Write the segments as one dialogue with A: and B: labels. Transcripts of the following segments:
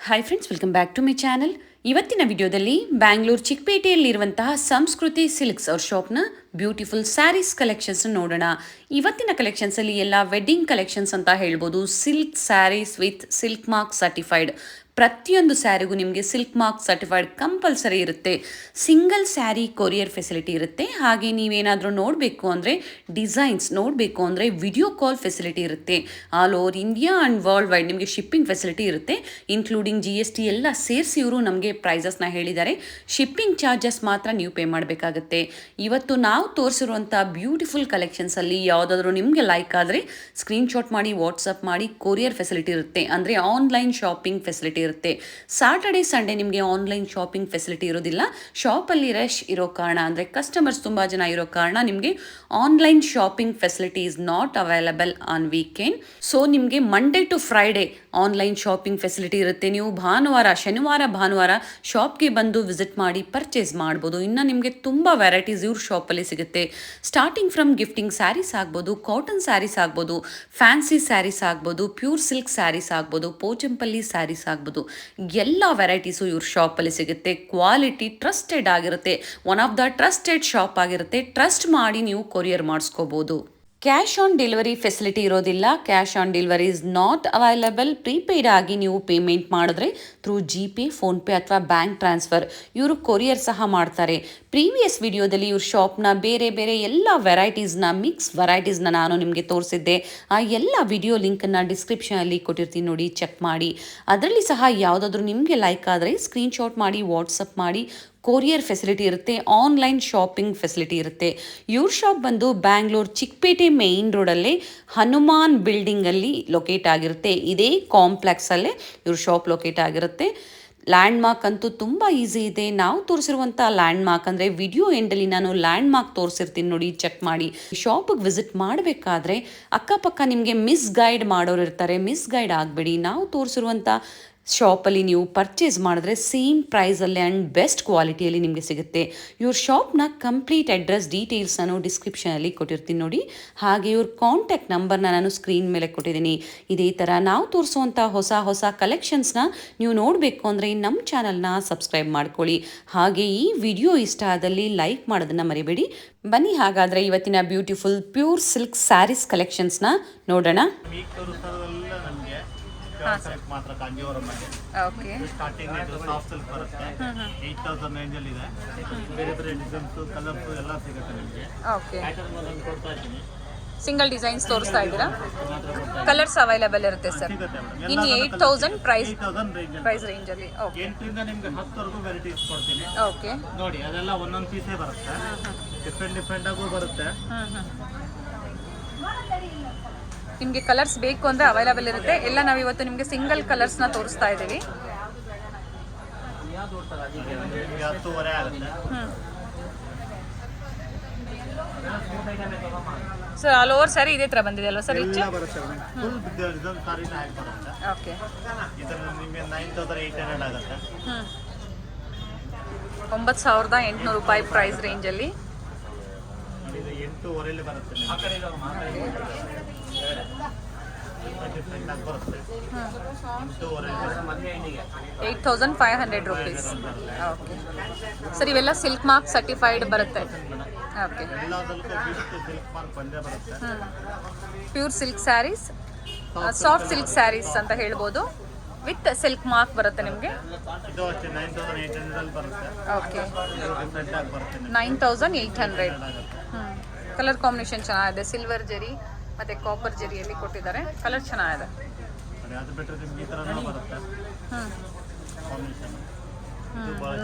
A: Hi friends, welcome back to my channel. ಇವತ್ತಿನ ವಿಡಿಯೋದಲ್ಲಿ ಬ್ಯಾಂಗ್ಳೂರು ಚಿಕ್ಕಪೇಟೆಯಲ್ಲಿರುವಂತಹ ಸಂಸ್ಕೃತಿ ಸಿಲ್ಕ್ಸ್ ಅವ್ರ ಶಾಪ್ನ ಬ್ಯೂಟಿಫುಲ್ ಸ್ಯಾರೀಸ್ ಕಲೆಕ್ಷನ್ಸ್ ನೋಡೋಣ. ಇವತ್ತಿನ ಕಲೆಕ್ಷನ್ಸಲ್ಲಿ ಎಲ್ಲ ವೆಡ್ಡಿಂಗ್ ಕಲೆಕ್ಷನ್ಸ್ ಅಂತ ಹೇಳ್ಬೋದು. Silk sarees with silk mark certified. ಪ್ರತಿಯೊಂದು ಸ್ಯಾರಿಗೂ ನಿಮಗೆ ಸಿಲ್ಕ್ ಮಾರ್ಕ್ ಸರ್ಟಿಫೈಡ್ ಕಂಪಲ್ಸರಿ ಇರುತ್ತೆ. ಸಿಂಗಲ್ ಸ್ಯಾರಿ ಕೊರಿಯರ್ ಫೆಸಿಲಿಟಿ ಇರುತ್ತೆ. ಹಾಗೆ ನೀವೇನಾದರೂ ನೋಡಬೇಕು ಅಂದರೆ, ಡಿಸೈನ್ಸ್ ನೋಡಬೇಕು ಅಂದರೆ ವಿಡಿಯೋ ಕಾಲ್ ಫೆಸಿಲಿಟಿ ಇರುತ್ತೆ. All over India and world wide ನಿಮಗೆ ಶಿಪ್ಪಿಂಗ್ ಫೆಸಿಲಿಟಿ ಇರುತ್ತೆ. ಇನ್ಕ್ಲೂಡಿಂಗ್ GST ಎಲ್ಲ ಸೇರಿಸಿ ಇವರು ನಮಗೆ ಪ್ರೈಸಸ್ನ ಹೇಳಿದ್ದಾರೆ. ಶಿಪ್ಪಿಂಗ್ ಚಾರ್ಜಸ್ ಮಾತ್ರ ನೀವು ಪೇ ಮಾಡಬೇಕಾಗುತ್ತೆ. ಇವತ್ತು ನಾವು ತೋರಿಸಿರುವಂಥ ಬ್ಯೂಟಿಫುಲ್ ಕಲೆಕ್ಷನ್ಸಲ್ಲಿ ಯಾವುದಾದ್ರೂ ನಿಮಗೆ ಲೈಕ್ ಆದರೆ ಸ್ಕ್ರೀನ್ಶಾಟ್ ಮಾಡಿ ವಾಟ್ಸಪ್ ಮಾಡಿ. ಕೊರಿಯರ್ ಫೆಸಿಲಿಟಿ ಇರುತ್ತೆ, ಅಂದರೆ ಆನ್ಲೈನ್ ಶಾಪಿಂಗ್ ಫೆಸಿಲಿಟಿ ಇರುತ್ತೆ. ಸಾಟರ್ಡೆ ಸಂಡೇ ನಿಮಗೆ ಆನ್ಲೈನ್ ಶಾಪಿಂಗ್ ಫೆಸಿಲಿಟಿ ಇರೋದಿಲ್ಲ. ಶಾಪಲ್ಲಿ ರಶ್ ಇರೋ ಕಾರಣ, ಅಂದರೆ ಕಸ್ಟಮರ್ಸ್ ತುಂಬ ಜನ ಇರೋ ಕಾರಣ ನಿಮಗೆ online shopping facility is not available on weekend. So ನಿಮಗೆ Monday to Friday online shopping facility ಇರುತ್ತೆ. ನೀವು ಶನಿವಾರ ಭಾನುವಾರ ಶಾಪ್ಗೆ ಬಂದು ವಿಸಿಟ್ ಮಾಡಿ ಪರ್ಚೇಸ್ ಮಾಡ್ಬೋದು. ಇನ್ನು ನಿಮಗೆ ತುಂಬ ವೆರೈಟೀಸ್ ಇವ್ರ ಶಾಪಲ್ಲಿ ಸಿಗುತ್ತೆ. ಸ್ಟಾರ್ಟಿಂಗ್ ಫ್ರಮ್ ಗಿಫ್ಟಿಂಗ್ ಸ್ಯಾರೀಸ್ ಆಗ್ಬೋದು, ಕಾಟನ್ ಸ್ಯಾರೀಸ್ ಆಗ್ಬೋದು, ಫ್ಯಾನ್ಸಿ ಸ್ಯಾರೀಸ್ ಆಗ್ಬೋದು, ಪ್ಯೂರ್ ಸಿಲ್ಕ್ ಸ್ಯಾರೀಸ್ ಆಗ್ಬೋದು, ಪೋಚಂಪಲ್ಲಿ ಸ್ಯಾರೀಸ್ ಆಗ್ಬೋದು. ಎಲ್ಲ ವೆರೈಟೀಸು ಇವ್ರ ಶಾಪಲ್ಲಿ ಸಿಗುತ್ತೆ. ಕ್ವಾಲಿಟಿ ಟ್ರಸ್ಟೆಡ್ ಆಗಿರುತ್ತೆ. One of the trusted shop ಆಗಿರುತ್ತೆ. ಟ್ರಸ್ಟ್ ಮಾಡಿ ನೀವು ಕೊರಿಯರ್ ಮಾಡಿಸ್ಕೋಬೋದು. ಕ್ಯಾಶ್ ಆನ್ ಡೆಲಿವರಿ ಫೆಸಿಲಿಟಿ ಇರೋದಿಲ್ಲ. Cash on delivery is not available. Prepaid ಆಗಿ ನೀವು ಪೇಮೆಂಟ್ ಮಾಡಿದ್ರೆ ಥ್ರೂ GPay, ಫೋನ್ಪೇ ಅಥವಾ ಬ್ಯಾಂಕ್ ಟ್ರಾನ್ಸ್ಫರ್ ಇವರು ಕೊರಿಯರ್ ಸಹ ಮಾಡ್ತಾರೆ. ಪ್ರೀವಿಯಸ್ ವಿಡಿಯೋದಲ್ಲಿ ಇವ್ರ ಶಾಪ್ನ ಬೇರೆ ಬೇರೆ ಎಲ್ಲ ವೆರೈಟೀಸ್ನ ಮಿಕ್ಸ್ ವೆರೈಟೀಸ್ನ ನಾನು ನಿಮಗೆ ತೋರಿಸಿದ್ದೆ. ಆ ಎಲ್ಲ ವಿಡಿಯೋ ಲಿಂಕನ್ನು ಡಿಸ್ಕ್ರಿಪ್ಷನಲ್ಲಿ ಕೊಟ್ಟಿರ್ತೀನಿ, ನೋಡಿ ಚೆಕ್ ಮಾಡಿ. ಅದರಲ್ಲಿ ಸಹ ಯಾವುದಾದ್ರೂ ನಿಮಗೆ ಲೈಕ್ ಆದರೆ ಸ್ಕ್ರೀನ್ಶಾಟ್ ಮಾಡಿ ವಾಟ್ಸಪ್ ಮಾಡಿ. ಕೊರಿಯರ್ ಫೆಸಿಲಿಟಿ ಇರುತ್ತೆ. ಆನ್ಲೈನ್ ಶಾಪಿಂಗ್ ಫೆಸಿಲಿಟಿ ಇರುತ್ತೆ. ಇವ್ರ ಶಾಪ್ ಬಂದು ಬ್ಯಾಂಗ್ಳೂರು ಚಿಕ್ಕಪೇಟೆ ಮೇಯ್ನ್ ರೋಡಲ್ಲೇ ಹನುಮಾನ್ ಬಿಲ್ಡಿಂಗಲ್ಲಿ ಲೊಕೇಟ್ ಆಗಿರುತ್ತೆ. ಇದೇ ಕಾಂಪ್ಲೆಕ್ಸಲ್ಲೇ ಇವ್ರ ಶಾಪ್ ಲೊಕೇಟ್ ಆಗಿರುತ್ತೆ. ಲ್ಯಾಂಡ್ ಮಾರ್ಕ್ ಅಂತೂ ತುಂಬ ಈಸಿ ಇದೆ. ನಾವು ತೋರಿಸಿರುವಂಥ ಲ್ಯಾಂಡ್ ಮಾರ್ಕ್ ಅಂದರೆ ವಿಡಿಯೋ ಎಂಡಲ್ಲಿ ನಾನು ಲ್ಯಾಂಡ್ ಮಾರ್ಕ್ ತೋರಿಸಿರ್ತೀನಿ, ನೋಡಿ ಚೆಕ್ ಮಾಡಿ. ಶಾಪಿಗೆ ವಿಸಿಟ್ ಮಾಡಬೇಕಾದ್ರೆ ಅಕ್ಕಪಕ್ಕ ನಿಮಗೆ ಮಿಸ್ ಗೈಡ್ ಮಾಡೋರು ಇರ್ತಾರೆ. ಮಿಸ್ ಗೈಡ್ ಆಗಬೇಡಿ. ನಾವು ತೋರಿಸಿರುವಂಥ ಶಾಪಲ್ಲಿ ನೀವು ಪರ್ಚೇಸ್ ಮಾಡಿದ್ರೆ ಸೇಮ್ ಪ್ರೈಸಲ್ಲಿ ಆ್ಯಂಡ್ ಬೆಸ್ಟ್ ಕ್ವಾಲಿಟಿಯಲ್ಲಿ ನಿಮಗೆ ಸಿಗುತ್ತೆ. ಇವ್ರ ಶಾಪ್ನ ಕಂಪ್ಲೀಟ್ ಅಡ್ರೆಸ್ ಡೀಟೇಲ್ಸ್ ನಾನು ಡಿಸ್ಕ್ರಿಪ್ಷನಲ್ಲಿ ಕೊಟ್ಟಿರ್ತೀನಿ, ನೋಡಿ. ಹಾಗೆ ಇವ್ರ ಕಾಂಟ್ಯಾಕ್ಟ್ ನಂಬರ್ನ ನಾನು ಸ್ಕ್ರೀನ್ ಮೇಲೆ ಕೊಟ್ಟಿದ್ದೀನಿ. ಇದೇ ಥರ ನಾವು ತೋರಿಸುವಂಥ ಹೊಸ ಕಲೆಕ್ಷನ್ಸ್ನ ನೀವು ನೋಡಬೇಕು ಅಂದರೆ ನಮ್ಮ ಚಾನಲ್ನ ಸಬ್ಸ್ಕ್ರೈಬ್ ಮಾಡ್ಕೊಳ್ಳಿ. ಹಾಗೆ ಈ ವಿಡಿಯೋ ಇಷ್ಟ ಆದಲ್ಲಿ ಲೈಕ್ ಮಾಡೋದನ್ನು ಮರಿಬೇಡಿ. ಬನ್ನಿ ಹಾಗಾದರೆ ಇವತ್ತಿನ ಬ್ಯೂಟಿಫುಲ್ ಪ್ಯೂರ್ ಸಿಲ್ಕ್ ಸ್ಯಾರೀಸ್ ಕಲೆಕ್ಷನ್ಸ್ನ ನೋಡೋಣ.
B: ಮಾತ್ರ ಕಾಂಜೀವರಂ ಅಲ್ಲಿ ಸ್ಟಾರ್ಟಿಂಗ್ ಸಾಫ್ಟ್ ಸಿಲ್ಕ್ ಬರುತ್ತೆ. 8000 ರೇಂಜ್ ಅಲ್ಲಿ ಇದೆ. ಬೇರೆ ಬೇರೆ ಡಿಸೈನ್ಸ್, ಕಲರ್ಸ್ ಎಲ್ಲ ಸಿಗುತ್ತೆ ನಿಮಗೆ. ಪ್ಯಾಟರ್ನ್ ಕೊಡ್ತಾ ಇದ್ದೀನಿ.
C: ಸಿಂಗಲ್ ಡಿಸೈನ್ಸ್ ತೋರಿಸ್ತಾ ಇದ್ದೀರಾ? ಕಲರ್ಸ್ ಅವೈಲೇಬಲ್ ಇರುತ್ತೆ ಸರ್. ಇನ್ 8000 ಪ್ರೈಸ್ ರೇಂಜ್ ಅಲ್ಲಿ
B: 8 ರಿಂದ ನಿಮಗೆ 10 ವರೆಗೂ ವೆರೈಟೀಸ್ ಕೊಡ್ತೀನಿ.
C: ಓಕೆ,
B: ನೋಡಿ ಅದೆಲ್ಲ ಒಂದೊಂದು ಪೀಸೇ ಬರುತ್ತೆ. ಡಿಫ್ರೆಂಟ್ ಆಗೂ ಬರುತ್ತೆ.
C: ನಿಮಗೆ ಕಲರ್ಸ್ ಬೇಕು ಅಂದರೆ ಅವೈಲೇಬಲ್ ಇರುತ್ತೆ. ಎಲ್ಲ ನಾವು ಇವತ್ತು ನಿಮಗೆ ಸಿಂಗಲ್ ಕಲರ್ಸ್ನ ತೋರಿಸ್ತಾ ಇದ್ದೀವಿ.
B: 10:30 ಆಗುತ್ತೆ.
C: ಸರ್ ಆಲ್ ಓವರ್ ಸ್ಯಾರಿ ಇದೇ ಥರ ಬಂದಿದೆ ಅಲ್ವಾ ಸರ್?
B: ಎಲ್ಲ ಬರುತ್ತೆ. ಫುಲ್ ಡಿಸೈನ್ ಸಾರಿನ ಹ್ಯಾಕ್ ಬರುತ್ತೆ.
C: ಓಕೆ,
B: ಇದರಲ್ಲಿ ನಿಮಗೆ 9800 ಆಗುತ್ತೆ.
C: 9800 ರೂಪಾಯಿ ಪ್ರೈಸ್ ರೇಂಜಲ್ಲಿ.
B: ಇದು 8:30 ಬರುತ್ತೆ. ಡಿಫ್ರೆಂಟ್ ಆಗಿ ಬರುತ್ತೆ.
C: 8500 ರುಪೀಸ್. ಓಕೆ ಸರ್, ಇವೆಲ್ಲ ಸಿಲ್ಕ್ ಮಾರ್ಕ್ ಸರ್ಟಿಫೈಡ್ ಬರುತ್ತೆ. Okay, pure silk sarees, soft silk sarees ಅಂತ ಹೇಳ್ಬೋದು. ವಿತ್ ಸಿಲ್ಕ್ ಮಾರ್ಕ್ ಬರುತ್ತೆ ನಿಮಗೆ. ಓಕೆ, 9800. ಕಲರ್ ಕಾಂಬಿನೇಷನ್ ಚೆನ್ನಾಗಿದೆ. ಸಿಲ್ವರ್ ಜರಿ ಮತ್ತು ಕಾಪರ್ ಜರಿಯಲ್ಲಿ ಕೊಟ್ಟಿದ್ದಾರೆ. ಕಲರ್ ಚೆನ್ನಾಗಿದೆ.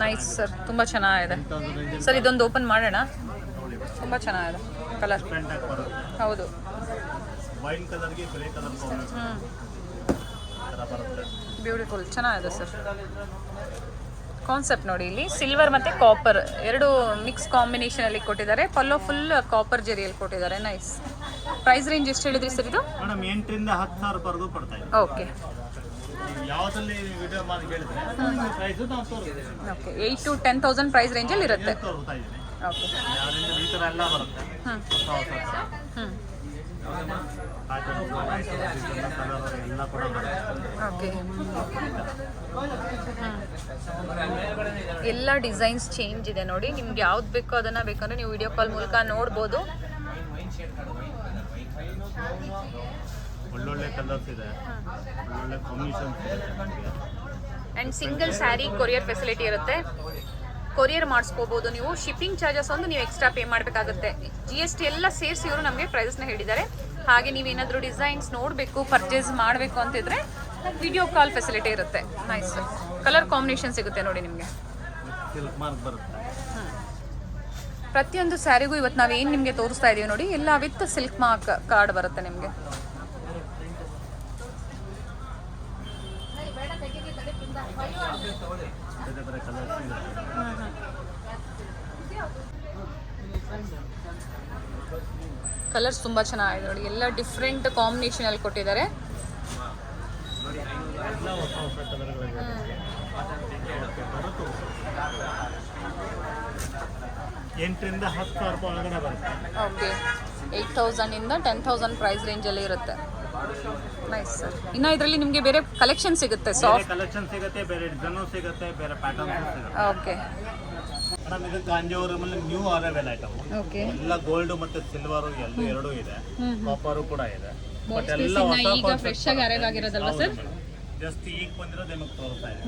C: ನೈಸ್ ಸರ್, ತುಂಬ ಚೆನ್ನಾಗಿದೆ ಸರ್. ಇದೊಂದು ಓಪನ್ ಮಾಡೋಣ. ತುಂಬ ಚೆನ್ನಾಗಿದೆ ಕಲರ್. ಹೌದು, ಬ್ಯೂಟಿಫುಲ್, ಚೆನ್ನಾಗಿದೆ ಸರ್. ಕಾನ್ಸೆಪ್ಟ್ ನೋಡಿ, ಇಲ್ಲಿ ಸಿಲ್ವರ್ ಮತ್ತು ಕಾಪರ್ ಎರಡು ಮಿಕ್ಸ್ ಕಾಂಬಿನೇಷನಲ್ಲಿ ಕೊಟ್ಟಿದ್ದಾರೆ. ಪಲ್ಲೋ ಫುಲ್ ಕಾಪರ್ ಜರಿಯಲ್ಲಿ ಕೊಟ್ಟಿದ್ದಾರೆ. ನೈಸ್. ಪ್ರೈಸ್ ರೇಂಜ್ ಎಷ್ಟು ಹೇಳಿದ್ರಿ ಸರ್ ಇದು?
B: ಮೇಡಮ್ 8 ರಿಂದ 10000 ರೂಪಾಯಿವರೆಗೂ ಕೊಡ್ತಾ ಇದೆ.
C: ಓಕೆ,
B: ಯಾವುದಲ್ಲಿ ವಿಡಿಯೋ ಮಾಡಿ ಹೇಳಿದ್ರೆ ಪ್ರೈಸ್ ನಾವು ತೋರಿಸ್ತೀವಿ.
C: ಓಕೆ, 8 to 10,000 ಪ್ರೈಸ್ ರೇಂಜಲ್ಲಿ ಇರುತ್ತೆ.
B: ತೋರಿಸ್ತಾ ಇದ್ದೀನಿ.
C: ಓಕೆ,
B: ಈ ಥರ ಎಲ್ಲ ಬರುತ್ತೆ. ಪ್ಯಾಟರ್ನ್ ಕಲರ್ ಎಲ್ಲ ಕೂಡ ಬರುತ್ತೆ.
C: ಓಕೆ, ಎಲ್ಲ ಡಿಸೈನ್ಸ್ ಚೇಂಜ್ ಇದೆ ನೋಡಿ. ನಿಮ್ಗೆ ಯಾವ್ದು ಬೇಕೋ ಅದನ್ನು ಬೇಕಂದ್ರೆ ನೀವು ವಿಡಿಯೋ ಕಾಲ್ ಮೂಲಕ ನೋಡ್ಬೋದು.
B: ಒಳ್ಳೊಳ್ಳೆ ಕಲರ್ಸ್ ಇದೆ, ಒಳ್ಳೊಳ್ಳೆ ಕಾಂಬಿನೇಷನ್ಸ್ ಇದೆ ನಿಮಗೆ.
C: And single saree courier facility ಇರುತ್ತೆ. ಕೊರಿಯರ್ ಮಾಡಿಸ್ಕೋಬೋದು ನೀವು. ಶಿಪ್ಪಿಂಗ್ ಚಾರ್ಜಸ್ ಒಂದು ನೀವು ಎಕ್ಸ್ಟ್ರಾ ಪೇ ಮಾಡಬೇಕಾಗುತ್ತೆ. GST ಎಲ್ಲ ಸೇರಿಸಿ ಇವರು ನಮಗೆ ಪ್ರೈಸ್ನ ಹೇಳಿದ್ದಾರೆ. ಹಾಗೆ ನೀವೇನಾದರೂ ಡಿಸೈನ್ಸ್ ನೋಡಬೇಕು, ಪರ್ಚೇಸ್ ಮಾಡಬೇಕು ಅಂತಿದ್ರೆ ವಿಡಿಯೋ ಕಾಲ್ ಫೆಸಿಲಿಟಿ ಇರುತ್ತೆ. ನೈಸ್ ಕಲರ್ ಕಾಂಬಿನೇಷನ್ ಸಿಗುತ್ತೆ ನೋಡಿ ನಿಮಗೆ.
B: ಸಿಲ್ಕ್ ಮಾರ್ಕ್ ಬರುತ್ತೆ.
C: ಪ್ರತಿಯೊಂದು ಸ್ಯಾರಿಗೂ ಇವತ್ತು ನಾವೇನು ನಿಮಗೆ ತೋರಿಸ್ತಾ ಇದೀವಿ ನೋಡಿ, ಎಲ್ಲ ವಿತ್ ಸಿಲ್ಕ್ ಮಾರ್ಕ್ ಕಾರ್ಡ್ ಬರುತ್ತೆ ನಿಮಗೆ.
B: ಬೇರೆ ಬೇರೆ ಕಲರ್ಸ್ ಇರುತ್ತೆ.
C: ಕಲರ್ಸ್ ತುಂಬ ಚೆನ್ನಾಗಿದೆ ನೋಡಿ, ಎಲ್ಲ ಡಿಫ್ರೆಂಟ್ ಕಾಂಬಿನೇಷನಲ್ಲಿ ಕೊಟ್ಟಿದ್ದಾರೆ.
B: ಎಲ್ಲ ಹೊಸ ಹೊಸ ಕಲರ್ಗಳಿದೆ. 8,000 to 10,000 ರೂಪಾಯಿ ಒಳಗಡೆ ಬರುತ್ತೆ.
C: ಓಕೆ, 8,000 ಇಂದ 10,000 ಪ್ರೈಸ್ ರೇಂಜಲ್ಲಿ ಇರುತ್ತೆ. Nice sir. ಇನ್ನು ಇದರಲ್ಲಿ ನಿಮಗೆ ಬೇರೆ ಕಲೆಕ್ಷನ್ ಸಿಗುತ್ತೆ, ಸಾಫ್ಟ್
B: ಕಲೆಕ್ಷನ್ ಸಿಗುತ್ತೆ, ಬೇರೆ ಡಿಸೈನು ಸಿಗುತ್ತೆ, ಬೇರೆ ಪ್ಯಾಟರ್ನ್ಸ್ ಸಿಗುತ್ತೆ.
C: ಓಕೆ
B: ಮೇಡಮ್, ಇದು ಕಾಂಜೀವರಮಲ್ಲಿ ನ್ಯೂ ಅರೈವಲ್ ಐಟಮ್.
C: ಓಕೆ,
B: ಎಲ್ಲ ಗೋಲ್ಡ್ ಮತ್ತೆ ಸಿಲ್ವರ್ ಎರಡೂ ಇದೆ, ಕಾಪರು ಕೂಡ ಇದೆ. ಬಟ್ ಎಲ್ಲ
C: ಈಗ ಫ್ರೆಶ್ ಆಗಿ ಅರೈವ್ ಆಗಿರೋದಲ್ವಾ ಸರ್?
B: ಜಸ್ಟ್ ಈಗ ಬಂದಿರೋದು ನಿಮಗೆ ತೋರಿಸ್ತಾ ಇದೆ.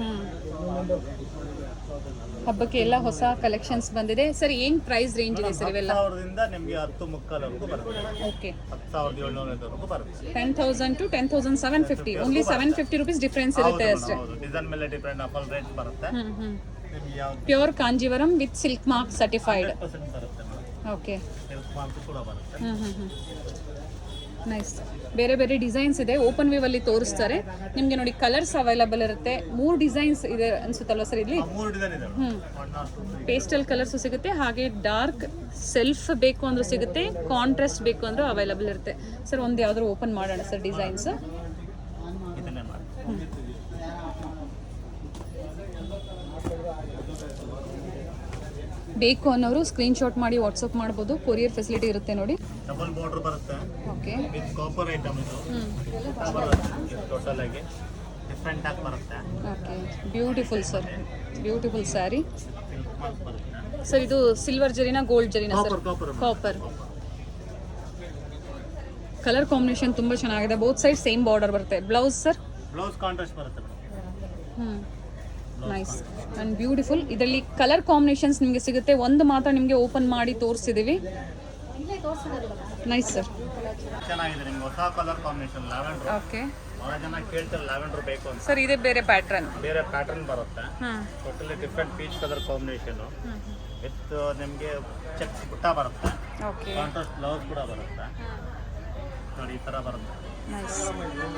C: ಹಬ್ಬಕ್ಕೆ ಎಲ್ಲ ಹೊಸ ಕಲೆಕ್ಷನ್ಸ್ ಬಂದಿದೆ ಸರ್. ಏನು ಪ್ರೈಸ್ ರೇಂಜ್ ಇದೆ ಸರ್ ಇವೆಲ್ಲ?
B: 10,000 ನಿಮಗೆ 10,000 ಬರುತ್ತೆ.
C: ಓಕೆ,
B: 10,700 ಬರುತ್ತೆ.
C: 10,000 to 10,750. ಓನ್ಲಿ 750 rupees ಡಿಫ್ರೆನ್ಸ್ ಇರುತ್ತೆ ಅಷ್ಟೇ.
B: ಡಿಸೈನ್ ಮೇಲೆ ಡಿಪೆಂಡ್ ಅಪಲ್ ರೇಟ್ ಬರುತ್ತೆ. ನಿಮ್ಗೆ ಯಾವ್ದು
C: pure Kanjeevaram with silk mark certified.
B: 100% ಬರುತ್ತೆ ಮೇಡಮ್.
C: ಓಕೆ,
B: ಸಿಲ್ಕ್ ಮಾರ್ಕ್ ಕೂಡ ಬರುತ್ತೆ.
C: ನೈಸ್. ಬೇರೆ ಬೇರೆ ಡಿಸೈನ್ಸ್ ಇದೆ, ಓಪನ್ ವ್ಯೂ ಅಲ್ಲಿ ತೋರಿಸ್ತಾರೆ ನಿಮಗೆ ನೋಡಿ. ಕಲರ್ಸ್ ಅವೈಲಬಲ್ ಇರುತ್ತೆ. 3 ಡಿಸೈನ್ಸ್ ಇದೆ ಅನ್ಸುತ್ತಲ್ವ ಸರ್ ಇಲ್ಲಿ?
B: 3 ಡಿಸೈನ್ ಇದೆ. 1 or 2
C: ಪೇಸ್ಟಲ್ ಕಲರ್ಸು ಸಿಗುತ್ತೆ, ಹಾಗೆ ಡಾರ್ಕ್ ಸೆಲ್ಫ್ ಬೇಕು ಅಂದ್ರೂ ಸಿಗುತ್ತೆ, ಕಾಂಟ್ರಾಸ್ಟ್ ಬೇಕು ಅಂದ್ರೂ ಅವೈಲಬಲ್ ಇರುತ್ತೆ. ಸರ್ ಒಂದು ಯಾವ್ದಾದ್ರು ಓಪನ್ ಮಾಡೋಣ ಸರ್ ಡಿಸೈನ್ಸ್.
B: ಇದನ್ನೇ ಮಾಡಿ.
C: ಬೇಕು ಅನ್ನೋರು ಸ್ಕ್ರೀನ್ಶಾಟ್ ಮಾಡಿ ವಾಟ್ಸಪ್ ಮಾಡ್ಬೋದು. ಕೊರಿಯರ್ ಫೆಸಿಲಿಟಿ ಇರುತ್ತೆ ನೋಡಿ.
B: ಡಬಲ್ ಬಾರ್ಡರ್ ಬರುತ್ತೆ.
C: ಓಕೆ,
B: ವಿತ್ ಕಾಪರ್ ಐಟಮ್ ಇದು. ಟೋಟಲ್ ಆಗಿ ಡಿಫ್ರೆಂಟ್ ಆಗಿ ಬರುತ್ತೆ.
C: Okay, beautiful sir, beautiful sari.
B: Silk mark ಬರುತ್ತೆ.
C: ಸರ್ ಇದು ಸಿಲ್ವರ್ ಜರಿನಾ ಗೋಲ್ಡ್ ಜರಿನಾ ಸರ್? ಕಾಪರ್. ಕಲರ್ ಕಾಂಬಿನೇಷನ್ ತುಂಬ ಚೆನ್ನಾಗಿದೆ. ಬೋತ್ ಸೈಡ್ ಸೇಮ್ ಬಾರ್ಡರ್ ಬರುತ್ತೆ. Blouse sir?
B: ಬ್ಲೌಸ್ ಕಾಂಟ್ರಾಸ್ಟ್ ಬರುತ್ತೆ.
C: Nice and beautiful. ಇದರಲ್ಲಿ ಕಲರ್ ಕಾಂಬಿನೇಷನ್ಸ್ ನಿಮಗೆ ಸಿಗುತ್ತೆ. ಒಂದು ಮಾತ್ರ ನಿಮಗೆ ಓಪನ್ ಮಾಡಿ ತೋರಿಸಿದ್ದೀವಿ. ನೈಸ್ ಸರ್,
B: ಚೆನ್ನಾಗಿದೆ. ನಿಮ್ಗೆ ಹೊಸ ಕಲರ್ ಕಾಂಬಿನೇಷನ್ ಲ್ಯಾವೆಂಡರ್.
C: ಓಕೆ,
B: ಬಹಳ ಜನ ಕೇಳ್ತಾರೆ ಲ್ಯಾವೆಂಡರ್ ಬೇಕು ಅಂತ.
C: ಸರ್ ಇದೇ ಬೇರೆ ಪ್ಯಾಟ್ರನ್,
B: ಬೇರೆ ಪ್ಯಾಟರ್ನ್ ಬರುತ್ತೆ. Totally different peach colour combination with ನಿಮಗೆ ಚೆಕ್ಸ್ ಬುಟ್ಟ ಬರುತ್ತೆ.
C: ಓಕೆ,
B: ಕಾಂಟ್ರಾಸ್ಟ್ ಬ್ಲೌಸ್ ಕೂಡ ಬರುತ್ತೆ ನೋಡಿ. ಈ ಥರ ಬರುತ್ತೆ.
C: ನೈಸ್.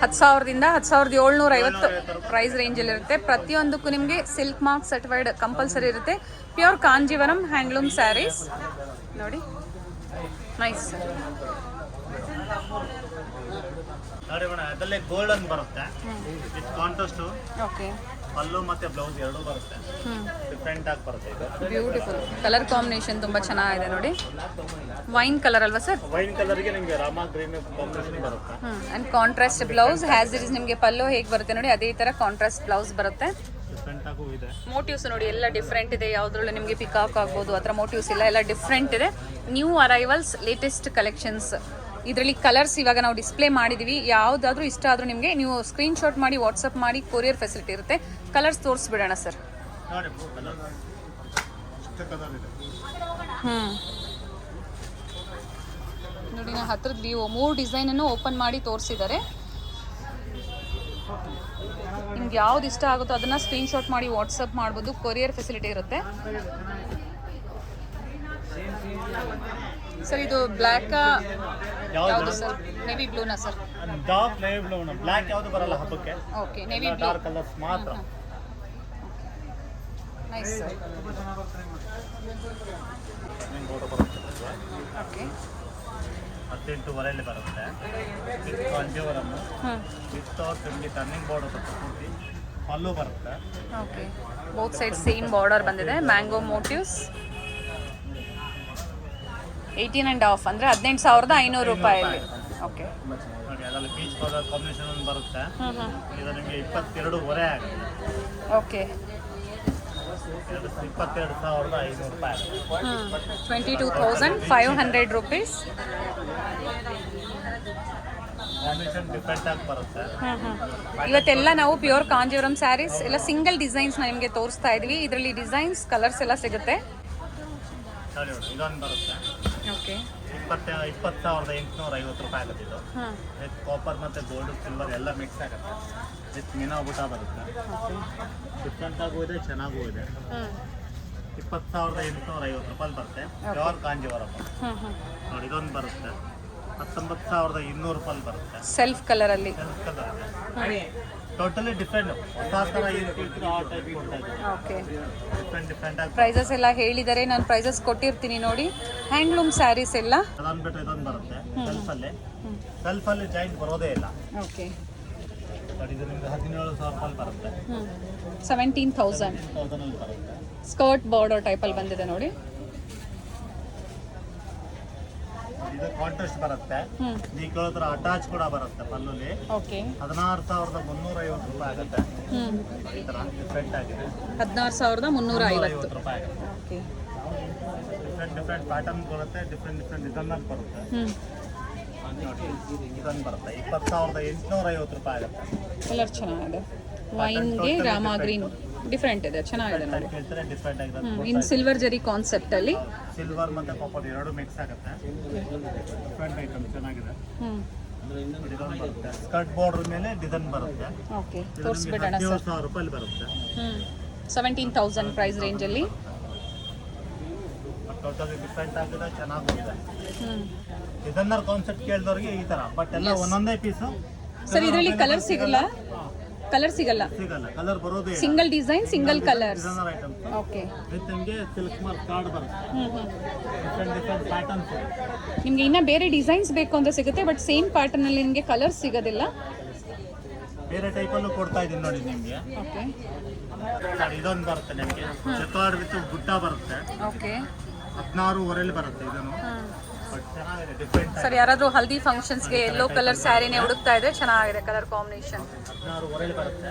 C: 10,000ದಿಂದ 10,750 ಪ್ರೈಸ್ ರೇಂಜಲ್ಲಿರುತ್ತೆ. ಪ್ರತಿಯೊಂದಕ್ಕೂ ನಿಮಗೆ ಸಿಲ್ಕ್ ಮಾರ್ಕ್ ಸರ್ಟಿಫೈಡ್ ಕಂಪಲ್ಸರಿ ಇರುತ್ತೆ. ಪ್ಯೂರ್ ಕಾಂಜೀವರಂ ಹ್ಯಾಂಡ್ಲೂಮ್ ಸ್ಯಾರೀಸ್ ನೋಡಿ. ನೈಸ್
B: ನೋಡಿ ಮೇಡಮ್, ಅದರಲ್ಲೇ ಗೋಲ್ಡನ್ ಬರುತ್ತೆ ವಿತ್ ಕಾಂಟ್ರಾಸ್ಟು.
C: ಓಕೆ,
B: ಪಲ್ಲು ಮತ್ತೆ ಬ್ಲೌಸ್ ಎರಡೂ ಬರುತ್ತೆ. ಡಿಫ್ರೆಂಟ್ ಆಗಿ ಬರುತ್ತೆ ಇದು.
C: ಬ್ಯೂಟಿಫುಲ್ ಕಲರ್ ಕಾಂಬಿನೇಷನ್ ತುಂಬ ಚೆನ್ನಾಗಿದೆ ನೋಡಿ. ವೈನ್ ಕಲರ್ ಅಲ್ವಾ ಸರ್?
B: ವೈನ್ ಕಲರ್ಗೆ ನಿಮಗೆ ರಾಮ ಗ್ರೀನ್ ಕಾಂಬಿನೇಷನ್ ಬರುತ್ತೆ.
C: And contrast blouse has it is. ನಿಮಗೆ ಪಲ್ಲು ಹೇಗೆ ಬರುತ್ತೆ ನೋಡಿ ಅದೇ ಥರ ಕಾಂಟ್ರಾಸ್ಟ್ ಬ್ಲೌಸ್ ಬರುತ್ತೆ.
B: ಡಿಫ್ರೆಂಟ್ ಆಗೂ ಇದೆ.
C: ಮೋಟಿವ್ಸ್ ನೋಡಿ ಎಲ್ಲ ಡಿಫ್ರೆಂಟ್ ಇದೆ. ಯಾವುದ್ರಲ್ಲೂ ನಿಮಗೆ ಪಿಕಾಕ್ ಆಗ್ಬೋದು, ಆ ಥರ ಮೋಟಿವ್ಸ್ ಎಲ್ಲ ಡಿಫ್ರೆಂಟ್ ಇದೆ. New arrivals, latest collections. ಇದರಲ್ಲಿ ಕಲರ್ಸ್ ಇವಾಗ ನಾವು ಡಿಸ್ಪ್ಲೇ ಮಾಡಿದ್ದೀವಿ. ಯಾವುದಾದ್ರೂ ಇಷ್ಟ ಆದರೂ ನಿಮಗೆ ನೀವು ಸ್ಕ್ರೀನ್ಶಾಟ್ ಮಾಡಿ ವಾಟ್ಸಪ್ ಮಾಡಿ ಕೊರಿಯರ್ ಫೆಸಿಲಿಟಿ ಇರುತ್ತೆ. ಕಲರ್ಸ್ ತೋರಿಸ್ಬಿಡೋಣ ಸರ್.
B: ನೋಡಿ ಕಲರ್ ಇಷ್ಟು ಕಲರ್ ಇದೆ.
C: ನೋಡಿ ನಾನು ಹತ್ರದ ವ್ಯೂ 3 ಡಿಸೈನನ್ನು ಓಪನ್ ಮಾಡಿ ತೋರಿಸಿದ್ದಾರೆ. ನಿಮ್ಗೆ ಯಾವ್ದು ಇಷ್ಟ ಆಗುತ್ತೋ ಅದನ್ನು ಸ್ಕ್ರೀನ್ಶಾಟ್ ಮಾಡಿ ವಾಟ್ಸಪ್ ಮಾಡ್ಬೋದು. ಕೊರಿಯರ್ ಫೆಸಿಲಿಟಿ ಇರುತ್ತೆ. ಸರ್ ಇದು ಬ್ಲ್ಯಾಕ್ ಯಾವುದು ಸರ್? ನೇವಿ ಬ್ಲೂನಾ sir?
B: Dark navy blue. Black ಯಾವುದು ಬರಲ್ಲ ಹಬ್ಬಕ್ಕೆ.
C: Okay, navy blue.
B: Dark colours ಮಾತ್ರ.
C: Nice sir.
B: ಫೋಟೋ ಬರುತ್ತೆ.
C: ಓಕೆ,
B: 18 ಬರುತ್ತೆ. ವಿತ್ ಕಾಂಜೀವರಂ ವಿತ್ ನಿಮಗೆ ಟರ್ನಿಂಗ್ ಬಾರ್ಡರ್ ಬರುತ್ತೆ. ಪೂರ್ತಿ ಪಲ್ಲು ಬರುತ್ತೆ.
C: Okay, both side same border ಬಂದಿದೆ. Mango motifs. 18 and off ಅಂದರೆ 18,500 ರೂಪಾಯಲ್ಲಿ. ಓಕೆ
B: ನೋಡಿ ಅದರಲ್ಲಿ ಪೀಚ್ ಕಲರ್ ಕಾಂಬಿನೇಷನ್ ಒಂದು ಬರುತ್ತೆ. ಇದು ನಿಮಗೆ 22,500 ಆಗುತ್ತೆ.
C: ಓಕೆ
B: 22,500 ರೂಪಾಯಿ ಆಗುತ್ತೆ.
C: 22,500 rupees.
B: ಕಾಂಬಿನೇಷನ್ ಡಿಫ್ರೆಂಟ್ ಆಗಿ ಬರುತ್ತೆ.
C: ಇವತ್ತೆಲ್ಲ ನಾವು ಪ್ಯೂರ್ ಕಾಂಜೀವರಂ ಸ್ಯಾರೀಸ್ ಎಲ್ಲ ಸಿಂಗಲ್ ಡಿಸೈನ್ಸ್ ನಿಮಗೆ ತೋರಿಸ್ತಾ ಇದ್ವಿ. ಇದರಲ್ಲಿ ಡಿಸೈನ್ಸ್ ಕಲರ್ಸ್ ಎಲ್ಲ ಸಿಗುತ್ತೆ.
B: ನೋಡಿ ಇದೊಂದು ಬರುತ್ತೆ.
C: ಓಕೆ
B: 20,850 ರೂಪಾಯಿ ಆಗುತ್ತೆ. ಇದು ವಿತ್ ಕಾಪರ್ ಮತ್ತು ಗೋಲ್ಡ್ ಸಿಲ್ವರ್ ಎಲ್ಲ ಮಿಕ್ಸ್ ಆಗುತ್ತೆ. ವಿತ್ ಮೀನಾ ಬುಟ್ಟ ಬರುತ್ತೆ. ಡಿಫ್ರೆಂಟ್ ಆಗೂ ಇದೆ, ಚೆನ್ನಾಗೂ ಇದೆ. 20,850 ರೂಪಾಯಿ ಬರುತ್ತೆ. ಪ್ಯೂರ್ ಕಾಂಜೀವರಂ. ನೋಡಿ ಇದೊಂದು ಬರುತ್ತೆ. 19,200 ರೂಪಾಯಿ ಬರುತ್ತೆ.
C: ಸೆಲ್ಫ್ ಕಲರಲ್ಲಿ.
B: Totally different. ಹೊಸ ಥರ ಏನು ಕೇಳ್ತೀರೋ ಆ ಟೈಪ್ ಕೊಡ್ತಾ ಇದ್ದೀವಿ.
C: ಓಕೆ
B: ಡಿಫ್ರೆಂಟ್ ಆಗಿ
C: ಪ್ರೈಸಸ್ ಎಲ್ಲ ಹೇಳಿದ್ದಾರೆ, ನಾನು ಪ್ರೈಸಸ್ ಕೊಟ್ಟಿರ್ತೀನಿ ನೋಡಿ. ಹ್ಯಾಂಡ್ಲೂಮ್ ಸ್ಯಾರೀಸ್ ಎಲ್ಲ
B: ಅದನ್ನು ಬಿಟ್ಟರೆ ಇದೊಂದು ಬರುತ್ತೆ ಸೆಲ್ಫಲ್ಲಿ ಜಾಯಿಂಟ್ ಬರೋದೇ ಇಲ್ಲ.
C: ಓಕೆ
B: ನೋಡಿ ಇದು ನಿಮ್ಗೆ 17,000 ರೂಪಾಯಿ ಬರುತ್ತೆ.
C: 17,000
B: 1000 ಬರುತ್ತೆ.
C: ಸ್ಕರ್ಟ್ ಬಾರ್ಡರ್ ಟೈಪಲ್ಲಿ ಬಂದಿದೆ ನೋಡಿ.
B: ಇದು ಕಾಂಟ್ರಾಸ್ಟ್ ಬರುತ್ತೆ. ನೀವು ಕೇಳಿದ್ರೆ ಅಟ್ಯಾಚ್ ಕೂಡ ಬರುತ್ತೆ ಪಲ್ಲುಲಿ.
C: ಓಕೆ
B: 16,350 ರೂಪಾಯಿ ಆಗುತ್ತೆ. ಈ ಥರ ಡಿಫ್ರೆಂಟ್ ಆಗಿದೆ.
C: 16,350
B: ರೂಪಾಯಿ ಆಗುತ್ತೆ.
C: ಓಕೆ
B: ಡಿಫ್ರೆಂಟ್ ಪ್ಯಾಟರ್ನ್ ಬರುತ್ತೆ. ಡಿಫ್ರೆಂಟ್ ಡಿಸೈನರ್ ಬರುತ್ತೆ. ನೋಡಿ ಇದೊಂದು ಬರುತ್ತೆ. 20,850 ರೂಪಾಯಿ ಆಗುತ್ತೆ.
C: ಕಲರ್ ಚೆನ್ನಾಗಿದೆ. ವೈನ್ಗೆ ರಾಮ ಗ್ರೀನ್ ಡಿಫ್ರೆಂಟ್ ಇದೆ, ಚೆನ್ನಾಗಿದೆ ನೋಡಿ.
B: ಕೇಳ್ತಾರೆ ಡಿಫ್ರೆಂಟ್ ಆಗಿದೆ.
C: ಇನ್ ಸಿಲ್ವರ್ ಜರಿ ಕಾನ್ಸೆಪ್ಟ್ ಅಲ್ಲಿ
B: ಸಿಲ್ವರ್ ಮತ್ತು ಕಾಪರ್ ಎರಡು ಮಿಕ್ಸ್ ಆಗುತ್ತೆ. ಡಿಫ್ರೆಂಟ್ ಐಟಮ್ ಚೆನ್ನಾಗಿದೆ. ಇದೊಂದು ಬರುತ್ತೆ. ಸ್ಕರ್ಟ್ ಬಾರ್ಡರ್ ಮೇಲೆ ಡಿಸೈನ್ ಬರುತ್ತೆ.
C: ಓಕೆ ತೋರಿಸ್ಬಿಡೋಣ ಸರ್.
B: 17,000 ರೂಪಾಯಿ ಬರುತ್ತೆ.
C: 17,000 ಪ್ರೈಸ್ ರೇಂಜಲ್ಲಿ.
B: ಟೋಟಲಿ ಡಿಫ್ರೆಂಟ್ ಆಗಿದೆ, ಚೆನ್ನಾಗಿದೆ. ಡಿಸೈನರ್ ಕಾನ್ಸೆಪ್ಟ್ ಕೇಳಿದವ್ರಿಗೆ ಈ ಥರ ಬಟ್ ಎಲ್ಲ ಒಂದೊಂದೇ ಪೀಸು.
C: ಸರ್ ಇದರಲ್ಲಿ ಕಲರ್ ಸಿಗಲ್ಲ, ಕಲರ್ ಸಿಗಲ್ಲ,
B: ಕಲರ್ ಬರೋದೇ ಇಲ್ಲ.
C: Single design single colours.
B: Designer items
C: okay
B: with ನಿಮಗೆ ಸಿಲ್ಕ್ ಮಾರ್ಕ್ ಕಾರ್ಡ್ ಬರುತ್ತೆ. ಡಿಫ್ರೆಂಟ್ ಪ್ಯಾಟರ್ನ್ಸ್ ಇದೆ.
C: ನಿಮಗೆ ಇನ್ನ ಬೇರೆ ಡಿಸೈನ್ಸ್ ಬೇಕು ಅಂತ ಸಿಗುತ್ತೆ, ಬಟ್ ಸೇಮ್ ಪ್ಯಾಟರ್ನ್ ಅಲ್ಲಿ ನಿಮಗೆ ಕಲರ್ ಸಿಗೋದಿಲ್ಲ.
B: ಬೇರೆ ಟೈಪಲ್ಲೂ ಕೊಡ್ತಾ ಇದ್ದೀನಿ ನೋಡಿ ನಿಮಗೆ.
C: ಓಕೆ
B: ಇದೊಂದು ಬರುತ್ತೆ ನಿಮಗೆ ಜಕಾರ್ಡ್ ವಿತ್ ಬುಟ್ಟ ಬರುತ್ತೆ.
C: ಓಕೆ
B: 16,500 ಬರುತ್ತೆ. ಇದನ್ನು ಬಟ್ ಚೆನ್ನಾಗಿದೆ, ಡಿಫ್ರೆಂಟ್.
C: ಸರ್ ಯಾರಾದರೂ ಹಲ್ದಿ ಫಂಕ್ಷನ್ಸ್ಗೆ ಯೆಲ್ಲೋ ಕಲರ್ ಸ್ಯಾರಿನೇ ಹುಡುಕ್ತಾ ಇದ್ರೆ ಚೆನ್ನಾಗಿದೆ ಕಲರ್ ಕಾಂಬಿನೇಷನ್.
B: 16,500 ಬರುತ್ತೆ.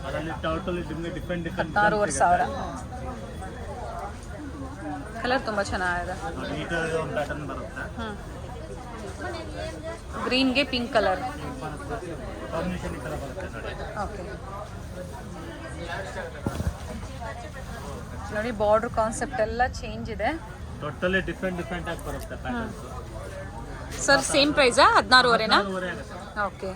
B: ಅದರಲ್ಲಿ ಟೋಟಲಿ ನಿಮಗೆ ಡಿಫ್ರೆಂಟ್
C: 16,500 ಕಲರ್ ತುಂಬ ಚೆನ್ನಾಗಿದೆ.
B: ಈ ಥರದ ಒಂದು ಪ್ಯಾಟರ್ನ್ ಬರುತ್ತೆ.
C: ಗ್ರೀನ್ಗೆ ಪಿಂಕ್ ಕಲರ್
B: ಕಾಂಬಿನೇಷನ್ ಈ ಥರ ಬರುತ್ತೆ ನೋಡಿ.
C: ಓಕೆ ನೋಡಿ ಬಾರ್ಡರ್ ಕಾನ್ಸೆಪ್ಟ್ ಎಲ್ಲ ಚೇಂಜ್ ಇದೆ.
B: ಟೋಟಲಿ ಡಿಫ್ರೆಂಟ್ ಆಗಿ ಬರುತ್ತೆ ಪ್ಯಾಟರ್ನ್ಸ್.
C: ಸರ್ ಸೇಮ್ ಪ್ರೈಸಾ? 16,500ನಾ?
B: 16,500 ಆಗುತ್ತೆ.
C: ಓಕೆ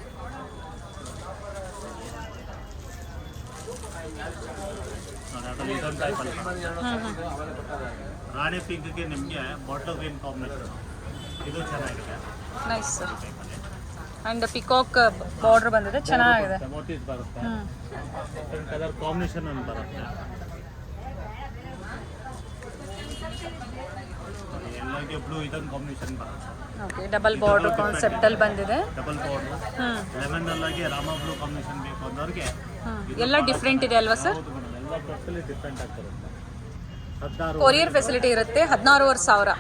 B: ನೋಡಿ ಅದರಲ್ಲಿ ಇದೊಂದು ಟೈಪಲ್ಲಿ ರಾಣಿ ಪಿಂಕ್ಗೆ ನಿಮಗೆ ಬಾಟಲ್ ಗ್ರೀನ್ ಕಾಂಬಿನೇಷನ್. ಇದು ಚೆನ್ನಾಗಿದೆ.
C: Nice sir. And peacock border ಬಂದಿದೆ, ಚೆನ್ನಾಗಿದೆ.
B: ಮೋಟೀಸ್ ಬರುತ್ತೆ. ಡಿಫ್ರೆಂಟ್ ಕಲರ್ ಕಾಂಬಿನೇಷನ್ ಒಂದು ಬರುತ್ತೆ. ಎಲ್ಲರಿಗೆ ಬ್ಲೂ ಇದೊಂದು ಕಾಂಬಿನೇಷನ್ ಬರುತ್ತೆ.
C: ಓಕೆ ಡಬಲ್ ಬಾರ್ಡರ್ ಕಾನ್ಸೆಪ್ಟಲ್ಲಿ ಬಂದಿದೆ.
B: ಡಬಲ್ ಬಾರ್ಡರ್ ಲೆಮನ್ ಅಲ್ಲಾಗಿ ರಾಮ ಬ್ಲೂ ಕಾಂಬಿನೇಷನ್ ಬೇಕು ಅಂದವ್ರಿಗೆ
C: ಎಲ್ಲ ಡಿಫ್ರೆಂಟ್ ಇದೆ ಅಲ್ವಾ ಸರ್?
B: ಹೌದು ಮೇಡಮ್, ಎಲ್ಲ ಟೋಟಲಿ ಡಿಫ್ರೆಂಟ್ ಆಗಿ ಬರುತ್ತೆ. 16
C: ಕೊರಿಯರ್ ಫೆಸಿಲಿಟಿ ಇರುತ್ತೆ. 16,500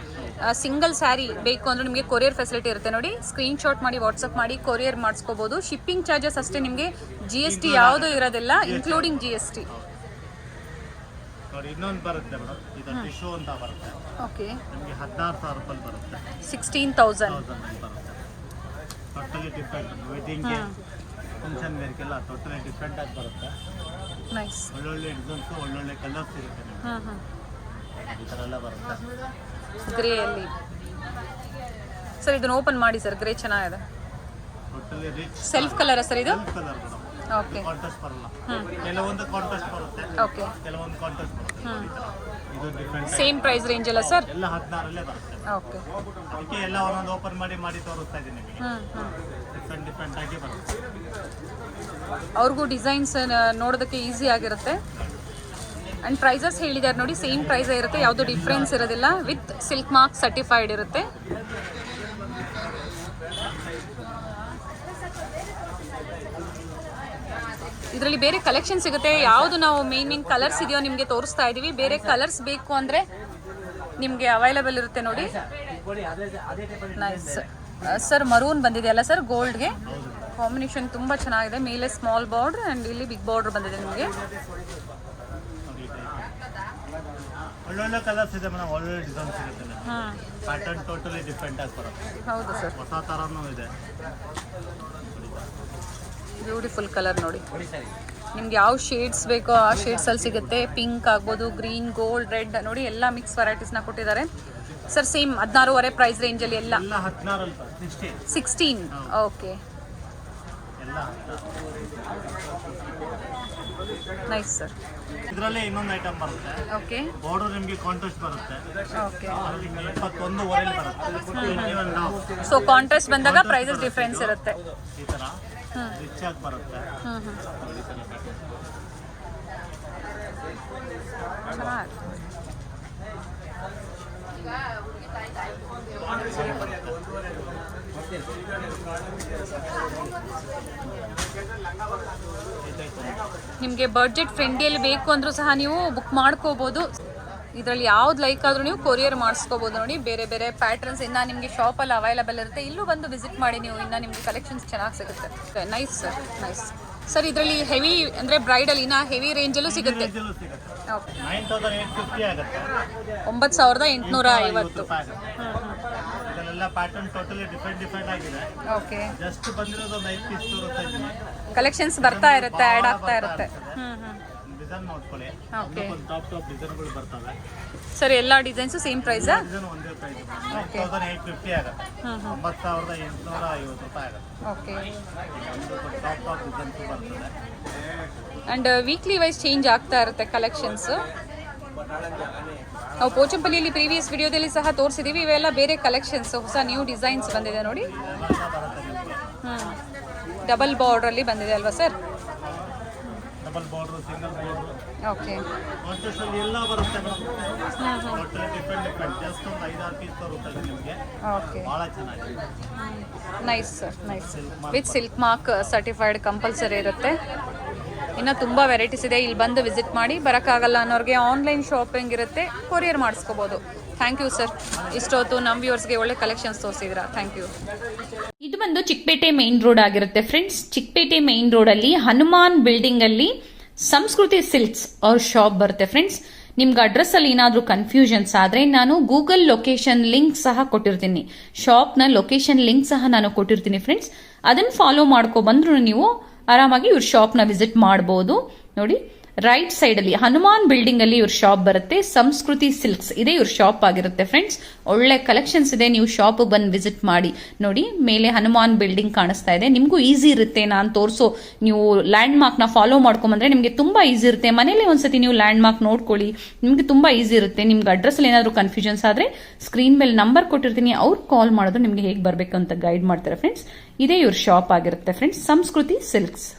C: ಸಿಂಗಲ್ ಸ್ಯಾರಿ ಬೇಕು ಅಂದರೆ ನಿಮಗೆ ಕೊರಿಯರ್ ಫೆಸಿಲಿಟಿ ಇರುತ್ತೆ ನೋಡಿ. ಸ್ಕ್ರೀನ್ಶಾಟ್ ಮಾಡಿ ವಾಟ್ಸಪ್ ಮಾಡಿ ಕೊರಿಯರ್ ಮಾಡಿಸ್ಕೋಬೋದು. ಶಿಪ್ಪಿಂಗ್ ಚಾರ್ಜಸ್ ಅಷ್ಟೇ, ನಿಮಗೆ GST ಯಾವುದೂ ಇರೋದಿಲ್ಲ, ಇನ್ಕ್ಲೂಡಿಂಗ್ GST.
B: ನೋಡಿ ಇನ್ನೊಂದು ಬರುತ್ತೆ ಮೇಡಮ್, ಇದು ಟಿಶ್ಯೂ ಅಂತ ಬರುತ್ತೆ.
C: ಓಕೆ
B: ನಿಮಗೆ 16,000 ರೂಪಾಯಿ ಬರುತ್ತೆ.
C: 16,000
B: ಬರುತ್ತೆ. Totally different. ವೆಡ್ಡಿಂಗ್ಗೆ ಫಂಕ್ಷನ್ ವೇರ್ಗೆಲ್ಲ ಟೋಟಲಿ ಡಿಫ್ರೆಂಟ್ ಆಗಿ ಬರುತ್ತೆ.
C: ನೈಸ್.
B: ಒಳ್ಳೊಳ್ಳೆ ಡಿಸೈನ್ಸು ಒಳ್ಳೊಳ್ಳೆ ಕಲರ್ಸ್ ಇರುತ್ತೆ ನಿಮಗೆ. ಈ ಥರ ಎಲ್ಲ ಬರುತ್ತೆ.
C: ಗ್ರೇಯಲ್ಲಿ ಸರ್ ಇದನ್ನು ಓಪನ್ ಮಾಡಿ ಸರ್. ಗ್ರೇ ಚೆನ್ನಾಗಿದೆ.
B: ಟೋಟಲಿ ರಿಚ್
C: ಸೆಲ್ಫ್ ಕಲರಾ ಸರ್ ಇದು?
B: Colour madam.
C: ಓಕೆ
B: ಕಾಂಟ್ರಾಸ್ಟ್ ಬರಲ್ಲ. ಕೆಲವೊಂದು ಕಾಂಟ್ರಾಸ್ಟ್ ಬರುತ್ತೆ,
C: ಓಕೆ
B: ಕೆಲವೊಂದು ಕಾಂಟ್ರಾಸ್ಟ್ ಬರುತ್ತೆ. ಇದು ಡಿಫ್ರೆಂಟ್.
C: ಸೇಮ್ ಪ್ರೈಸ್ ರೇಂಜ್ ಅಲ್ಲ ಸರ್?
B: ಎಲ್ಲ 16 ಬರುತ್ತೆ.
C: ಓಕೆ
B: ಅದಕ್ಕೆ ಎಲ್ಲ ಒಂದೊಂದು ಓಪನ್ ಮಾಡಿ ತೋರಿಸ್ತಾ ಇದ್ದೀನಿ ನಿಮಗೆ. ಡಿಫ್ರೆಂಟ್ ಆಗಿ ಬರುತ್ತೆ.
C: ಅವ್ರಿಗೂ ಡಿಸೈನ್ಸ್ ನೋಡೋದಕ್ಕೆ ಈಸಿ ಆಗಿರುತ್ತೆ. ಆ್ಯಂಡ್ ಪ್ರೈಸಸ್ ಹೇಳಿದ್ದಾರೆ ನೋಡಿ, ಸೇಮ್ ಪ್ರೈಸೇ ಇರುತ್ತೆ, ಯಾವುದೂ ಡಿಫ್ರೆನ್ಸ್ ಇರೋದಿಲ್ಲ. ವಿತ್ ಸಿಲ್ಕ್ ಮಾರ್ಕ್ ಸರ್ಟಿಫೈಡ್ ಇರುತ್ತೆ. ಇದರಲ್ಲಿ ಬೇರೆ ಕಲೆಕ್ಷನ್ ಸಿಗುತ್ತೆ. ಯಾವುದು ನಾವು ಮೇನ್ ಕಲರ್ಸ್ ಇದೆಯೋ ನಿಮಗೆ ತೋರಿಸ್ತಾ ಇದ್ದೀವಿ. ಬೇರೆ ಕಲರ್ಸ್ ಬೇಕು ಅಂದರೆ ನಿಮಗೆ ಅವೈಲೇಬಲ್ ಇರುತ್ತೆ ನೋಡಿ. ನೈಸ್. ಸರ್ ಮರೂನ್ ಬಂದಿದೆ ಅಲ್ಲ ಸರ್ ಗೋಲ್ಡ್ಗೆ ಕಾಂಬಿನೇಷನ್ ತುಂಬ ಚೆನ್ನಾಗಿದೆ. ಮೇಲೆ ಸ್ಮಾಲ್ ಬಾರ್ಡರ್ ಆ್ಯಂಡ್ ಇಲ್ಲಿ ಬಿಗ್ ಬಾರ್ಡರ್ ಬಂದಿದೆ ನಿಮಗೆ.
B: ಒಳ್ಳೊಳ್ಳೆ ಕಲರ್ಸ್ ಇದೆ ಮೇಡಮ್, ಒಳ್ಳೊಳ್ಳೆ ಡಿಸೈನ್ ಸಿಗುತ್ತೆ. ಪ್ಯಾಟರ್ನ್ ಟೋಟಲಿ ಡಿಫ್ರೆಂಟ್ ಆಗಿ ಬರುತ್ತೆ.
C: ಹೌದು ಸರ್,
B: ಹೊಸ ಥರನೂ ಇದೆ.
C: ಬ್ಯೂಟಿಫುಲ್ ಕಲರ್ ನೋಡಿ. ನಿಮ್ಗೆ ಯಾವ ಶೇಡ್ಸ್ ಬೇಕೋ ಆ ಶೇಡ್ಸಲ್ಲಿ ಸಿಗುತ್ತೆ. ಪಿಂಕ್ ಆಗ್ಬೋದು, ಗ್ರೀನ್, ಗೋಲ್ಡ್, ರೆಡ್ ನೋಡಿ ಎಲ್ಲ ಮಿಕ್ಸ್ ವೆರೈಟೀಸ್ನ ಕೊಟ್ಟಿದ್ದಾರೆ ಸರ್. ಸೇಮ್ 16,500 ಪ್ರೈಸ್ ರೇಂಜಲ್ಲಿ ಎಲ್ಲ 16. Okay, nice sir.
B: ಇದರಲ್ಲಿ ಇನ್ನೊಂದು ಐಟಮ್ ಬರುತ್ತೆ.
C: ಓಕೆ,
B: ಬಾರ್ಡರ್ ನಿಮಗೆ ಕಾಂಟ್ರಾಸ್ಟ್ ಬರುತ್ತೆ.
C: ಓಕೆ,
B: 21 ಬರುತ್ತೆ.
C: ಸೊ ಕಾಂಟ್ರಾಸ್ಟ್ ಬಂದಾಗ ಪ್ರೈಸಸ್ ಡಿಫ್ರೆನ್ಸ್ ಇರುತ್ತೆ.
B: ಈ ಥರ ರಿಚ್ ಆಗಿ ಬರುತ್ತೆ.
C: ಚೆನ್ನಾಗಿ ನಿಮಗೆ ಬಡ್ಜೆಟ್ ಫ್ರೆಂಡ್ಲಿಯಲ್ಲಿ ಬೇಕು ಅಂದರೂ ಸಹ ನೀವು ಬುಕ್ ಮಾಡ್ಕೋಬೋದು. ಇದರಲ್ಲಿ ಯಾವ್ದು ಲೈಕ್ ಆದರೂ ನೀವು ಕೊರಿಯರ್ ಮಾಡಿಸ್ಕೋಬೋದು ನೋಡಿ. ಬೇರೆ ಬೇರೆ ಪ್ಯಾಟರ್ನ್ಸ್ ಇನ್ನು ನಿಮಗೆ ಶಾಪಲ್ಲಿ ಅವೈಲಬಲ್ ಇರುತ್ತೆ. ಇಲ್ಲೂ ಬಂದು ವಿಸಿಟ್ ಮಾಡಿ ನೀವು, ಇನ್ನು ನಿಮಗೆ ಕಲೆಕ್ಷನ್ಸ್ ಚೆನ್ನಾಗಿ ಸಿಗುತ್ತೆ. Nice sir, nice sir. ಇದರಲ್ಲಿ ಹೆವಿ ಅಂದರೆ ಬ್ರೈಡಲ್ ಇನ್ನು ಹೆವಿ ರೇಂಜಲ್ಲೂ ಸಿಗುತ್ತೆ. ಓಕೆ,
B: 9,850 ಆಗುತ್ತೆ.
C: 9,850.
B: ಇದೆಲ್ಲ ಪ್ಯಾಟರ್ನ್ ಟೋಟಲಿ ಡಿಫ್ರೆಂಟ್ ಆಗಿದೆ.
C: ಓಕೆ,
B: ಜಸ್ಟ್ ಬಂದಿರೋದು ಒಂದು 5 ಪೀಸ್ ತೋರಿಸ್ತಾ ಇದ್ದೀನಿ.
C: ಕಲೆಕ್ಷನ್ಸ್ ಬರ್ತಾ ಇರುತ್ತೆ, ಆ್ಯಡ್ ಆಗ್ತಾ ಇರುತ್ತೆ.
B: ಡಿಸೈನ್ ನೋಡ್ಕೊಳ್ಳಿ.
C: ಓಕೆ,
B: ಟಾಪ್ ಡಿಸೈನ್ಗಳು ಬರ್ತವೆ
C: ಸರ್. ಎಲ್ಲ ಡಿಸೈನ್ಸು ಸೇಮ್ ಪ್ರೈಸಾ?
B: ಡಿಸೈನ್ ಒಂದೇ ಪ್ರೈಸ್ 9,850 ಆಗುತ್ತೆ. 9,850 ರೂಪಾಯಿ ಆಗುತ್ತೆ.
C: ಓಕೆ,
B: ಟಾಪ್ ಡಿಸೈನ್ಸ್ ಬರ್ತದೆ.
C: ಆ್ಯಂಡ್ ವೀಕ್ಲಿ ವೈಸ್ ಚೇಂಜ್ ಆಗ್ತಾ ಇರುತ್ತೆ ಕಲೆಕ್ಷನ್ಸು. ನಾವು ಪೋಚಂಪಲ್ಲಿಯಲ್ಲಿ ಪ್ರೀವಿಯಸ್ ವಿಡಿಯೋದಲ್ಲಿ ಸಹ ತೋರಿಸಿದ್ದೀವಿ. ಇವೆಲ್ಲ ಬೇರೆ ಕಲೆಕ್ಷನ್ಸ್, ಹೊಸ ನ್ಯೂ ಡಿಸೈನ್ಸ್ ಬಂದಿದೆ ನೋಡಿ. ಡಬಲ್ ಬಾರ್ಡ್ರಲ್ಲಿ ಬಂದಿದೆ ಅಲ್ವಾ sir?
B: Double border, single border.
C: Okay,
B: ಕಾಂಟ್ರಾಸ್ಟಲ್ಲಿ ಎಲ್ಲ ಬರುತ್ತೆ ಟೋಟಲಿ ಡಿಫ್ರೆಂಟ್. ಜಸ್ಟ್ ಒಂದು 5-6 ಪೀಸ್ ಬರುತ್ತೆ ನಿಮಗೆ.
C: ಓಕೆ,
B: ಭಾಳ ಚೆನ್ನಾಗಿದೆ.
C: Nice sir, nice. With silk mark certified compulsory ಇರುತ್ತೆ. ಇನ್ನು ತುಂಬ ವೆರೈಟೀಸ್ ಇದೆ. ಇಲ್ಲಿ ಬಂದು ವಿಸಿಟ್ ಮಾಡಿ. ಬರೋಕ್ಕಾಗಲ್ಲ ಅನ್ನೋರಿಗೆ ಆನ್ಲೈನ್ ಶಾಪಿಂಗ್ ಇರುತ್ತೆ, ಕೊರಿಯರ್ ಮಾಡಿಸ್ಕೋಬೋದು. Thank you sir. ಇಷ್ಟೊತ್ತು ನಮ್ಮ ವ್ಯೂವರ್ಸ್ಗೆ ಒಳ್ಳೆ ಕಲೆಕ್ಷನ್ಸ್ ತೋರಿಸಿದ್ರಾ. Thank you.
A: ಇದು ಬಂದು ಚಿಕ್ಕಪೇಟೆ ಮೈನ್ ರೋಡ್ ಆಗಿರುತ್ತೆ ಫ್ರೆಂಡ್ಸ್. ಚಿಕ್ಕಪೇಟೆ ಮೈನ್ ರೋಡಲ್ಲಿ ಹನುಮಾನ್ ಬಿಲ್ಡಿಂಗ್ ಅಲ್ಲಿ ಸಂಸ್ಕೃತಿ ಸಿಲ್ಕ್ಸ್ ಅವ್ರ ಶಾಪ್ ಬರುತ್ತೆ ಫ್ರೆಂಡ್ಸ್. ನಿಮ್ಗೆ ಅಡ್ರೆಸ್ ಅಲ್ಲಿ ಏನಾದರೂ ಕನ್ಫ್ಯೂಷನ್ಸ್ ಆದ್ರೆ ನಾನು ಗೂಗಲ್ ಲೊಕೇಶನ್ ಲಿಂಕ್ ಸಹ ಕೊಟ್ಟಿರ್ತೀನಿ. ಶಾಪ್ನ ಲೊಕೇಶನ್ ಲಿಂಕ್ ಸಹ ನಾನು ಕೊಟ್ಟಿರ್ತೀನಿ ಫ್ರೆಂಡ್ಸ್. ಅದನ್ನು ಫಾಲೋ ಮಾಡ್ಕೊ ಬಂದ್ರು ನೀವು ಆರಾಮಾಗಿ ಇವ್ರ ಶಾಪ್ನ ವಿಸಿಟ್ ಮಾಡಬಹುದು ನೋಡಿ. ರೈಟ್ ಸೈಡ್ ಅಲ್ಲಿ ಹನುಮಾನ್ ಬಿಲ್ಡಿಂಗ್ ಅಲ್ಲಿ ಇವ್ರ ಶಾಪ್ ಬರುತ್ತೆ. ಸಂಸ್ಕೃತಿ ಸಿಲ್ಕ್ಸ್ ಇದೆ ಇವ್ರ ಶಾಪ್ ಆಗಿರುತ್ತೆ ಫ್ರೆಂಡ್ಸ್. ಒಳ್ಳೆ ಕಲೆಕ್ಷನ್ಸ್ ಇದೆ. ನೀವು ಶಾಪ್ ಬಂದು ವಿಸಿಟ್ ಮಾಡಿ ನೋಡಿ. ಮೇಲೆ ಹನುಮಾನ್ ಬಿಲ್ಡಿಂಗ್ ಕಾಣಿಸ್ತಾ ಇದೆ. ನಿಮಗೂ ಈಸಿ ಇರುತ್ತೆ. ನಾನು ತೋರಿಸೋ ನೀವು ಲ್ಯಾಂಡ್ ಮಾರ್ಕ್ ನ ಫಾಲೋ ಮಾಡ್ಕೊಂಬಂದ್ರೆ ನಿಮಗೆ ತುಂಬಾ ಈಸಿ ಇರುತ್ತೆ. ಮನೇಲಿ ಒಂದ್ಸತಿ ನೀವು ಲ್ಯಾಂಡ್ ಮಾರ್ಕ್ ನೋಡ್ಕೊಳ್ಳಿ, ನಿಮ್ಗೆ ತುಂಬಾ ಈಸಿ ಇರುತ್ತೆ. ನಿಮ್ಗೆ ಅಡ್ರೆಸ್ ಅಲ್ಲಿ ಏನಾದ್ರು ಕನ್ಫ್ಯೂಷನ್ಸ್ ಆದ್ರೆ ಸ್ಕ್ರೀನ್ ಮೇಲೆ ನಂಬರ್ ಕೊಟ್ಟಿರ್ತೀನಿ, ಅವ್ರು ಕಾಲ್ ಮಾಡಿದ್ರು ನಿಮ್ಗೆ ಹೇಗೆ ಬರಬೇಕು ಅಂತ ಗೈಡ್ ಮಾಡ್ತಾರೆ ಫ್ರೆಂಡ್ಸ್. ಇದೇ ಇವ್ರ ಶಾಪ್ ಆಗಿರುತ್ತೆ ಫ್ರೆಂಡ್ಸ್, ಸಂಸ್ಕೃತಿ ಸಿಲ್ಕ್ಸ್.